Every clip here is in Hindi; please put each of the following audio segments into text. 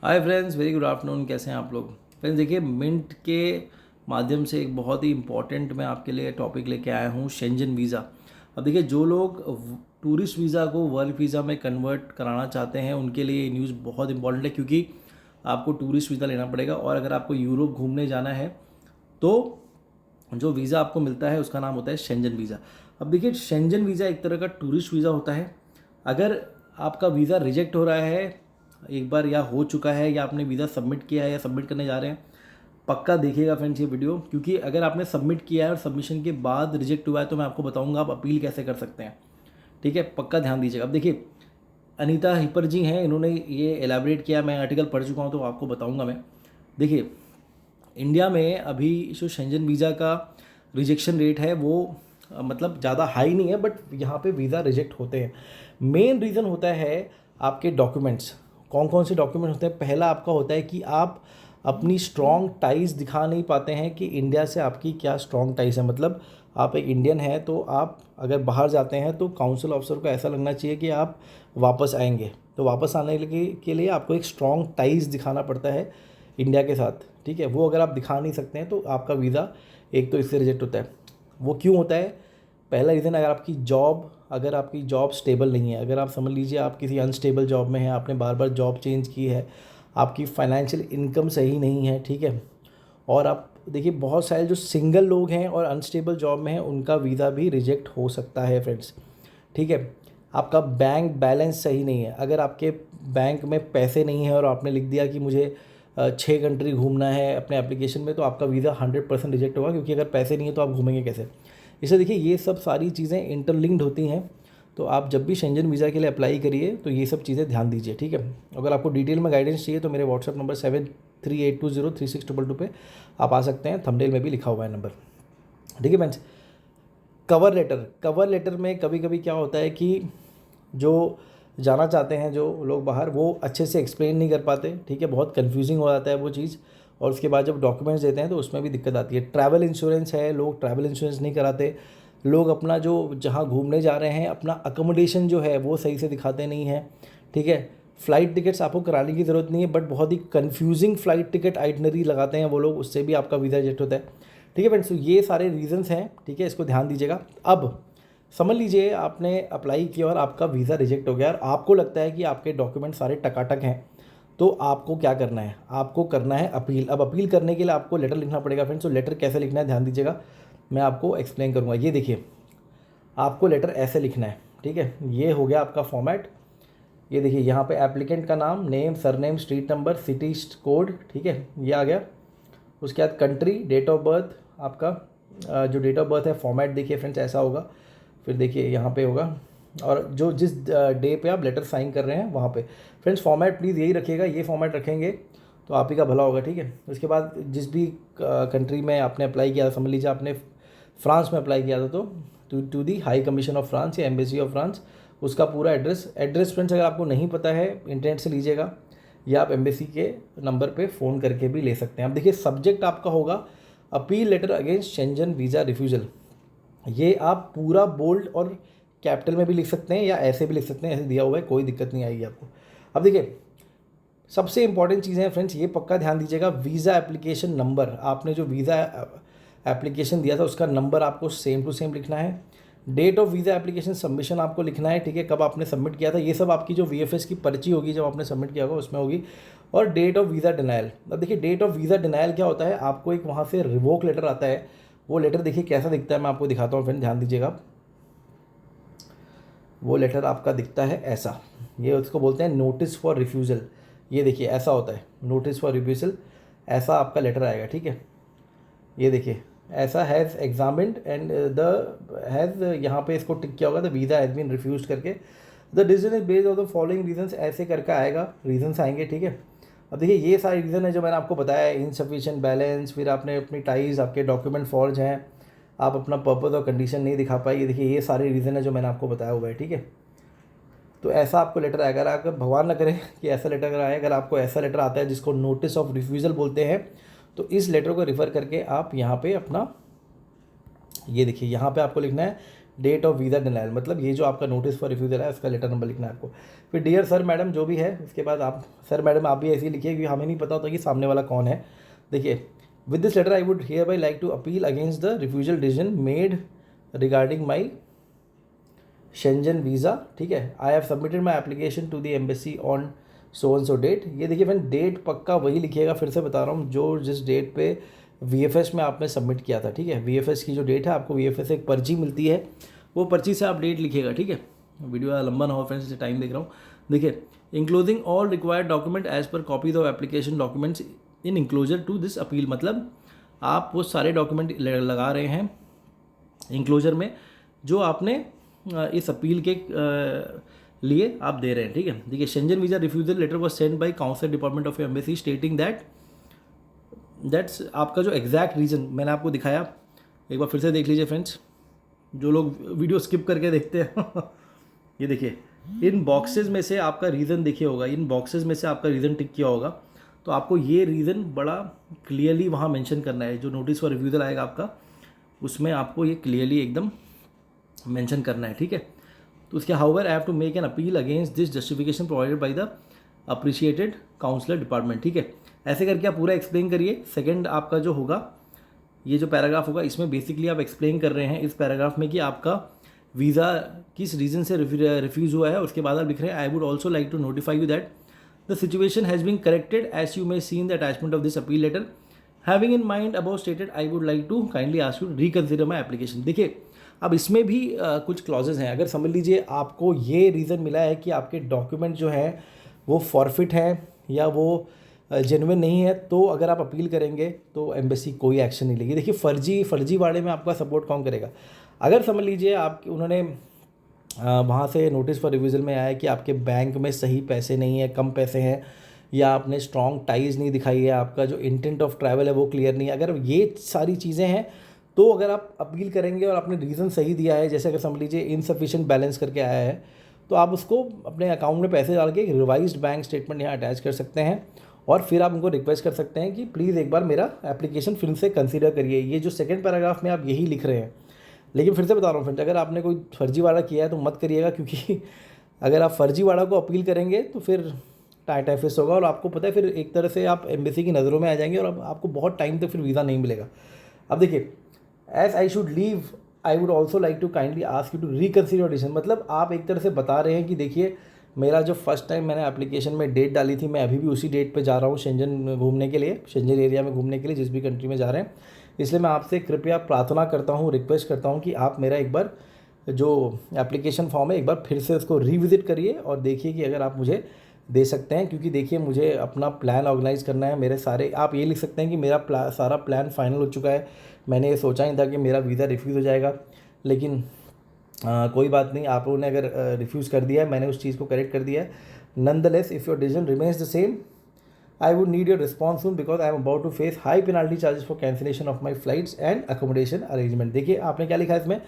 Hi friends, very good afternoon. कैसे हैं आप लोग? फ्रेंड्स देखिए, मिंट के माध्यम से एक बहुत ही इंपॉर्टेंट मैं आपके लिए टॉपिक लेके आया हूँ, शेंजन वीज़ा। अब देखिए, जो लोग टूरिस्ट वीज़ा को वर्क वीज़ा में कन्वर्ट कराना चाहते हैं उनके लिए ये न्यूज़ बहुत इंपॉर्टेंट है, क्योंकि आपको टूरिस्ट वीज़ा लेना पड़ेगा और अगर आपको यूरोप घूमने जाना है तो जो वीज़ा आपको मिलता है उसका नाम होता है शेंजन वीज़ा। अब देखिए, शेंजन वीज़ा एक तरह का टूरिस्ट वीज़ा होता है। अगर आपका वीज़ा रिजेक्ट हो रहा है एक बार, या हो चुका है, या आपने वीज़ा सबमिट किया है या सबमिट करने जा रहे हैं, पक्का देखिएगा फ्रेंड्स ये वीडियो, क्योंकि अगर आपने सबमिट किया है और सबमिशन के बाद रिजेक्ट हुआ है तो मैं आपको बताऊंगा आप अपील कैसे कर सकते हैं। ठीक है, पक्का ध्यान दीजिएगा। अब देखिए, अनीता हिपर जी हैं, इन्होंने ये एलैबोरेट किया, मैं आर्टिकल पढ़ चुका हूँ तो आपको बताऊँगा मैं। देखिए, इंडिया में अभी जो शेंजन वीज़ा का रिजेक्शन रेट है वो मतलब ज़्यादा हाई नहीं है, बट यहाँ पे वीज़ा रिजेक्ट होते हैं। मेन रीज़न होता है आपके डॉक्यूमेंट्स। कौन कौन से डॉक्यूमेंट होते हैं? पहला आपका होता है कि आप अपनी स्ट्रॉन्ग टाइज दिखा नहीं पाते हैं कि इंडिया से आपकी क्या स्ट्रॉन्ग टाइज है। मतलब आप एक इंडियन हैं तो आप अगर बाहर जाते हैं तो काउंसिल ऑफिसर को ऐसा लगना चाहिए कि आप वापस आएंगे। तो वापस आने के लिए आपको एक स्ट्रॉन्ग टाइज दिखाना पड़ता है इंडिया के साथ। ठीक है, वो अगर आप दिखा नहीं सकते हैं तो आपका वीज़ा एक तो इससे रिजेक्ट होता है। वो क्यों होता है? पहला रीज़न, अगर आपकी जॉब स्टेबल नहीं है, अगर आप समझ लीजिए आप किसी अनस्टेबल जॉब में हैं, आपने बार बार जॉब चेंज की है, आपकी फाइनेंशियल इनकम सही नहीं है, ठीक है। और आप देखिए, बहुत सारे जो सिंगल लोग हैं और अनस्टेबल जॉब में हैं उनका वीज़ा भी रिजेक्ट हो सकता है फ्रेंड्स। ठीक है, आपका बैंक बैलेंस सही नहीं है। अगर आपके बैंक में पैसे नहीं है और आपने लिख दिया कि मुझे 6 कंट्री घूमना है अपने एप्लीकेशन में, तो आपका वीज़ा 100% रिजेक्ट होगा, क्योंकि अगर पैसे नहीं है तो आप घूमेंगे कैसे। इसलिए देखिए, ये सब सारी चीज़ें इंटरलिंक्ड होती हैं। तो आप जब भी शेंजन वीज़ा के लिए अप्लाई करिए तो ये सब चीज़ें ध्यान दीजिए। ठीक है, अगर आपको डिटेल में गाइडेंस चाहिए तो मेरे व्हाट्सअप नंबर 7382036222 पे आप आ सकते हैं। थंबनेल में भी लिखा हुआ है नंबर। ठीक है फ्रेंड्स, कवर लेटर में कभी कभी क्या होता है कि जो जाना चाहते हैं जो लोग बाहर, वो अच्छे से एक्सप्लेन नहीं कर पाते। ठीक है, बहुत कंफ्यूजिंग हो जाता है वो चीज़, और उसके बाद जब डॉक्यूमेंट्स देते हैं तो उसमें भी दिक्कत आती है। ट्रैवल इंश्योरेंस है, लोग ट्रैवल इंश्योरेंस नहीं कराते। लोग अपना जो जहाँ घूमने जा रहे हैं अपना अकोमोडेशन जो है वो सही से दिखाते नहीं हैं। ठीक है, फ़्लाइट टिकट्स आपको कराने की ज़रूरत नहीं है, बट बहुत ही कन्फ्यूजिंग फ़्लाइट टिकट आइटनरी लगाते हैं वो लोग, उससे भी आपका वीज़ा रिजेक्ट होता है। ठीक है फ्रेंड्स, तो ये सारे रीजंस हैं। ठीक है, इसको ध्यान दीजिएगा। अब समझ लीजिए आपने अप्लाई किया और आपका वीज़ा रिजेक्ट हो गया और आपको लगता है कि आपके डॉक्यूमेंट सारे टकाटक हैं, तो आपको क्या करना है? आपको करना है अपील। अब अपील करने के लिए आपको लेटर लिखना पड़ेगा फ्रेंड्स। तो लेटर कैसे लिखना है ध्यान दीजिएगा, मैं आपको एक्सप्लेन करूँगा। ये देखिए, आपको लेटर ऐसे लिखना है। ठीक है, ये हो गया आपका फॉर्मेट। ये देखिए, यहाँ पे एप्लीकेंट का नाम, name, surname, street number, city code, ठीक है, ये आ गया। उसके बाद कंट्री, डेट ऑफ बर्थ, आपका जो डेट ऑफ बर्थ है, फॉर्मेट देखिए फ्रेंड्स ऐसा होगा। फिर देखिए यहाँ पे होगा, और जो जिस डे पे आप लेटर साइन कर रहे हैं वहाँ पे फ्रेंड्स फॉर्मेट प्लीज़ यही रखिएगा। ये फॉर्मेट रखेंगे तो आप ही का भला होगा। ठीक है, उसके बाद जिस भी कंट्री में आपने अप्लाई किया, समझ लीजिए आपने फ्रांस में अप्लाई किया था, तो to the high commission of France या एम्बेसी ऑफ फ्रांस, उसका पूरा एड्रेस फ्रेंड्स अगर आपको नहीं पता है इंटरनेट से लीजिएगा, या आप एम्बेसी के नंबर पे फ़ोन करके भी ले सकते हैं। अब देखिए, सब्जेक्ट आपका होगा appeal letter against Schengen visa refusal. ये आप पूरा बोल्ड और कैपिटल में भी लिख सकते हैं या ऐसे भी लिख सकते हैं, ऐसे दिया हुआ है, कोई दिक्कत नहीं आएगी आपको। अब देखिए, सबसे इंपॉर्टेंट चीज़ें हैं फ्रेंड्स, ये पक्का ध्यान दीजिएगा। वीज़ा एप्लीकेशन नंबर, आपने जो वीज़ा एप्लीकेशन दिया था उसका नंबर आपको सेम टू सेम लिखना है। Date of visa application submission आपको लिखना है। ठीक है, कब आपने सबमिट किया था, ये सब आपकी जो VFS की पर्ची होगी जब आपने सबमिट किया होगा उसमें होगी। और डेट ऑफ वीज़ा डिनायल। अब देखिए, डेट ऑफ वीज़ा डिनायल क्या होता है, आपको एक वहाँ से रिवोक लेटर आता है। वो लेटर देखिए कैसा दिखता है, मैं आपको दिखाता हूँ फ्रेंड, ध्यान दीजिएगा आप। वो लेटर आपका दिखता है ऐसा, ये उसको बोलते हैं नोटिस फॉर रिफ्यूज़ल। ये देखिए ऐसा होता है नोटिस फॉर रिफ्यूज़ल, ऐसा आपका लेटर आएगा। ठीक है, ये देखिए ऐसा, has examined and the has, यहाँ पे इसको टिक किया होगा, the visa has been refuse करके, the decision is based on the following reasons, ऐसे करके आएगा, रीजंस आएंगे। ठीक है, अब देखिए ये सारे रीज़न है जो मैंने आपको बताया, इनसफिशिएंट बैलेंस, फिर आपने अपनी टाइज, आपके डॉक्यूमेंट फॉर्ज हैं, आप अपना पर्पज़ और कंडीशन नहीं दिखा पाए, ये देखिए ये सारे रीज़न है जो मैंने आपको बताया हुआ है। ठीक है, तो ऐसा आपको लेटर आएगा। अगर भगवान ना करे कि ऐसा लेटर अगर आए, अगर आपको ऐसा लेटर आता है जिसको नोटिस ऑफ रिफ्यूज़ल बोलते हैं, तो इस लेटर को रिफ़र करके आप यहाँ पे अपना, ये देखिए यहाँ पे आपको लिखना है डेट ऑफ वीज़ा डिनायल, मतलब ये जो आपका नोटिस फॉर रिफ्यूज़ल है उसका लेटर नंबर लिखना है आपको। फिर डियर सर मैडम जो भी है, उसके बाद आप सर मैडम आप भी ऐसे ही लिखिए क्योंकि हमें नहीं पता होता कि सामने वाला कौन है। देखिए, with this letter I would hereby like to appeal against the refusal decision made regarding my Schengen visa, ठीक है। I have submitted my application to the embassy on so and so date. ये देखिए फ्रेंड, डेट पक्का वही लिखिएगा, फिर से बता रहा हूँ, जो जिस डेट पे VFS में आपने सबमिट किया था, ठीक है। VFS की जो डेट है, आपको VFS से एक पर्ची मिलती है, वो पर्ची से आप डेट लिखिएगा, ठीक है। वीडियो लंबा ना हो फ्रेंड्स, इसे टाइम देख रहा हूँ। देखिए, enclosing all required document as per copies of application documents in enclosure to this appeal, मतलब आप वो सारे डॉक्यूमेंट लगा रहे हैं इंक्लोजर में जो आपने इस अपील के लिए आप दे रहे हैं, ठीक है। देखिए, Schengen visa refusal letter was send by council department of embassy stating that's आपका जो एग्जैक्ट रीज़न मैंने आपको दिखाया, एक बार फिर से देख लीजिए फ्रेंड्स, जो लोग वीडियो स्किप करके देखते हैं ये देखिए, इन बॉक्सेस में से आपका रीज़न देखिए होगा, इन बॉक्सेस में से आपका रीज़न टिक किया होगा, तो आपको ये रीज़न बड़ा क्लियरली वहाँ मेंशन करना है। जो नोटिस फॉर रिफ्यूज़ल आएगा आपका, उसमें आपको ये क्लियरली एकदम मेंशन करना है, ठीक है। तो उसके however I have to make an appeal against this justification provided by the appreciated counsellor department, ठीक है। ऐसे करके आप पूरा एक्सप्लेन करिए। सेकंड आपका जो होगा, ये जो पैराग्राफ होगा, इसमें बेसिकली आप एक्सप्लेन कर रहे हैं इस पैराग्राफ में कि आपका वीज़ा किस रीज़न से रिफ्यूज़ हुआ है। उसके बाद आप लिख रहे हैं, I would also like to notify you that the situation has been corrected as you may see in the attachment of this appeal letter, having in mind about stated I would like to kindly ask you reconsider my application. देखिए, अब इसमें भी कुछ क्लॉजेज हैं। अगर समझ लीजिए आपको ये रीज़न मिला है कि आपके डॉक्यूमेंट जो हैं वो फॉरफिट हैं या वो जेन्युइन नहीं है, तो अगर आप अपील करेंगे तो एम्बेसी कोई एक्शन नहीं लेगी। देखिए, फर्जीवाड़े में आपका सपोर्ट कौन करेगा? अगर समझ लीजिए आप उन्होंने वहाँ से नोटिस फॉर रिफ्यूज़ल में आया कि आपके बैंक में सही पैसे नहीं है, कम पैसे हैं, या आपने स्ट्रॉन्ग टाइज़ नहीं दिखाई है, आपका जो इंटेंट ऑफ ट्रैवल है वो क्लियर नहीं है, अगर ये सारी चीज़ें हैं तो अगर आप अपील करेंगे और आपने रीज़न सही दिया है, जैसे अगर समझ लीजिए इनसफिशिएंट बैलेंस करके आया है, तो आप उसको अपने अकाउंट में पैसे डाल के एक रिवाइज्ड बैंक स्टेटमेंट यहाँ अटैच कर सकते हैं और फिर आप उनको रिक्वेस्ट कर सकते हैं कि प्लीज़ एक बार मेरा एप्लीकेशन फिर से कंसीडर करिए। ये जो सेकंड पैराग्राफ में आप यही लिख रहे हैं। लेकिन फिर से बता रहा हूँ फ्रेंड्स, अगर आपने कोई फर्जीवाड़ा किया है तो मत करिएगा, क्योंकि अगर आप फर्जीवाड़ा को अपील करेंगे तो फिर टाइम फेस होगा और आपको पता है फिर एक तरह से आप एम्बेसी की नज़रों में आ जाएंगे और अब आपको बहुत टाइम तक फिर वीज़ा नहीं मिलेगा। अब देखिए, as I should leave I would also like to kindly ask you to reconsider decision, मतलब आप एक तरह से बता रहे हैं कि देखिए, मेरा जो फर्स्ट टाइम मैंने एप्लीकेशन में डेट डाली थी, मैं अभी भी उसी डेट पे जा रहा हूँ शेंजन घूमने के लिए, शेंजन एरिया में घूमने के लिए, जिस भी कंट्री में जा रहे हैं। इसलिए मैं आपसे कृपया प्रार्थना करता हूँ, रिक्वेस्ट करता हूँ कि आप मेरा एक बार जो एप्लीकेशन फॉर्म है एक बार फिर से उसको रिविज़िट करिए और देखिए कि अगर आप मुझे दे सकते हैं, क्योंकि देखिए मुझे अपना प्लान ऑर्गेनाइज करना है। मेरे सारे, आप ये लिख सकते हैं कि मेरा सारा प्लान फाइनल हो चुका है। मैंने ये सोचा ही था कि मेरा वीज़ा रिफ्यूज़ हो जाएगा, लेकिन कोई बात नहीं, आप लोगों ने अगर रिफ्यूज़ कर दिया है, मैंने उस चीज़ को करेक्ट कर दिया है। Nonetheless if your decision remains the same I would need your response soon because I am about to face high penalty charges for cancellation of my flights and accommodation arrangement. देखिए, आपने क्या लिखा है इसमें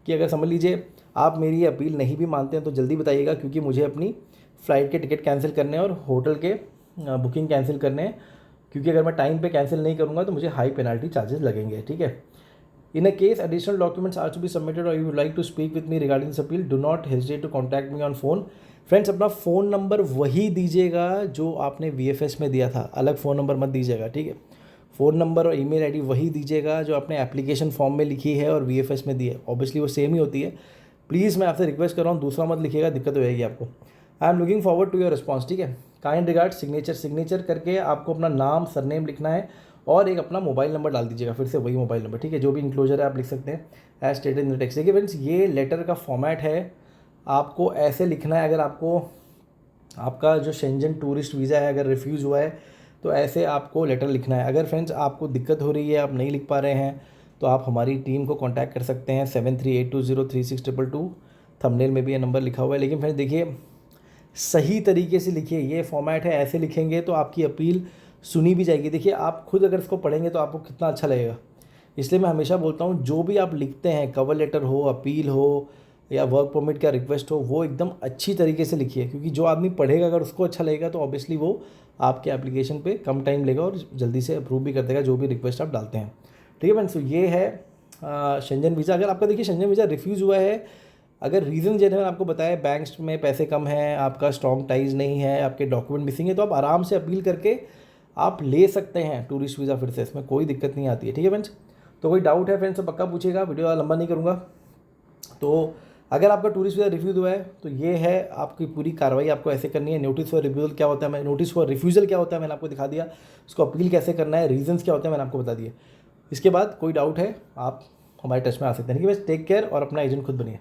कि अगर समझ लीजिए आप मेरी अपील नहीं भी मानते हैं तो जल्दी बताइएगा, क्योंकि मुझे अपनी फ़्लाइट के टिकट कैंसिल करने हैं और होटल के बुकिंग कैंसिल करने हैं, क्योंकि अगर मैं टाइम पे कैंसिल नहीं करूँगा तो मुझे हाई पेनल्टी चार्जेस लगेंगे, ठीक है। In a case additional documents are to be submitted or you would like to speak with me regarding this appeal, do not hesitate to contact me on phone. Friends, अपना फ़ोन नंबर वही दीजिएगा जो आपने VFS में दिया था, अलग फ़ोन नंबर मत दीजिएगा, ठीक है। फ़ोन नंबर और ईमेल आईडी वही दीजिएगा जो आपने एप्लीकेशन फॉर्म में लिखी है और VFS में दी है, ऑब्वियसली वो सेम ही होती है। प्लीज़ मैं आपसे रिक्वेस्ट कर रहा हूँ, दूसरा मत लिखिएगा, दिक्कत हो जाएगी आपको। I am looking forward to your response, ठीक है। काइंड रिगार्ड, सिग्नेचर करके आपको अपना नाम, सरनेम लिखना है और एक अपना मोबाइल नंबर डाल दीजिएगा, फिर से वही मोबाइल नंबर, ठीक है। जो भी इंक्लोजर है आप लिख सकते हैं as stated in the text. देखिए फ्रेंड्स, ये लेटर का फॉर्मेट है, आपको ऐसे लिखना है। अगर आपको आपका जो शेंजन टूरिस्ट वीज़ा है अगर रिफ्यूज़ हुआ है तो ऐसे आपको लेटर लिखना है। अगर फ्रेंड्स आपको दिक्कत हो रही है, आप नहीं लिख पा रहे हैं, तो आप हमारी टीम को कॉन्टैक्ट कर सकते हैं 7382036222। थंबनेल में भी ये नंबर लिखा हुआ है। लेकिन फ्रेंड्स देखिए, सही तरीके से लिखिए, ये फॉर्मेट है, ऐसे लिखेंगे तो आपकी अपील सुनी भी जाएगी। देखिए, आप खुद अगर इसको पढ़ेंगे तो आपको कितना अच्छा लगेगा। इसलिए मैं हमेशा बोलता हूँ, जो भी आप लिखते हैं, कवर लेटर हो, अपील हो या वर्क परमिट का रिक्वेस्ट हो, वो एकदम अच्छी तरीके से लिखिए, क्योंकि जो आदमी पढ़ेगा अगर उसको अच्छा लगेगा तो ऑब्वियसली वो आपके एप्लीकेशन पे कम टाइम लेगा और जल्दी से अप्रूव भी कर देगा जो भी रिक्वेस्ट आप डालते हैं, ठीक है फ्रेंड्स। तो ये है शेंजन वीज़ा, अगर आपका देखिए शेंजन वीज़ा रिफ्यूज़ हुआ है, अगर रीज़न जो है आपको बताया बैंक्स में पैसे कम हैं, आपका स्ट्रॉन्ग टाइज नहीं है, आपके डॉक्यूमेंट मिसिंग है, तो आप आराम से अपील करके आप ले सकते हैं टूरिस्ट वीज़ा फिर से, इसमें कोई दिक्कत नहीं आती है। ठीक है फ्रेंड्स, तो कोई डाउट है फ्रेंड्स तो पक्का पूछेगा, वीडियो लंबा नहीं करूँगा। तो अगर आपका टूरिस्ट वीज़ा रिफ्यूज़ हुआ है तो ये है आपकी पूरी कार्रवाई, आपको ऐसे करनी है। नोटिस फॉर रिफ्यूज़ल क्या होता है, मैं नोटिस फॉर रिफ्यूज़ल क्या होता है मैंने आपको दिखा दिया, उसको अपील कैसे करना है, रीजंस क्या होते हैं मैंने आपको बता दिया। इसके बाद कोई डाउट है आप हमारे टच में आ सकते हैं। ठीक है, बस टेक केयर और अपना एजेंट खुद बनिए।